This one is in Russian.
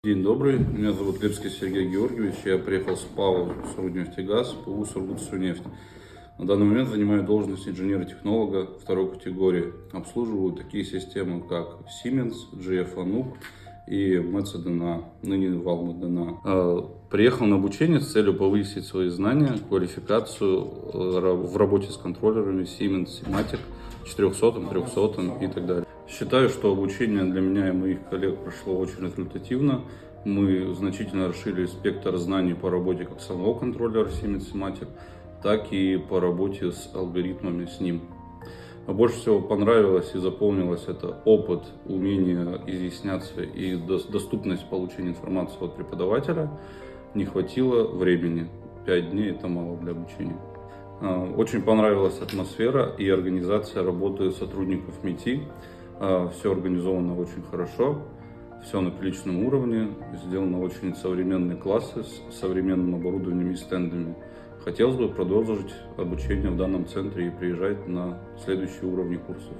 День добрый, меня зовут Лепский Сергей Георгиевич, я приехал с ПАО «Сургутнефтегаз», ПУ «Сургутсунефть». На данный момент занимаю должность инженера-технолога второй категории. Обслуживаю такие системы, как Siemens, GF Anub и METS-DNA, ныне Valmet DNA. Приехал на обучение с целью повысить свои знания, квалификацию в работе с контроллерами Siemens, Simatic, 400, 300 и так далее. Считаю, что обучение для меня и моих коллег прошло очень результативно. Мы значительно расширили спектр знаний по работе как самого контроллера Siemens Simatic, так и по работе с алгоритмами с ним. А больше всего понравилось и запомнилось это опыт, умение изъясняться и доступность получения информации от преподавателя. Не хватило времени, 5 дней это мало для обучения. Очень понравилась атмосфера и организация работы сотрудников МИТИ. Все организовано очень хорошо, все на приличном уровне, сделаны очень современные классы с современным оборудованием и стендами. Хотелось бы продолжить обучение в данном центре и приезжать на следующие уровни курсов.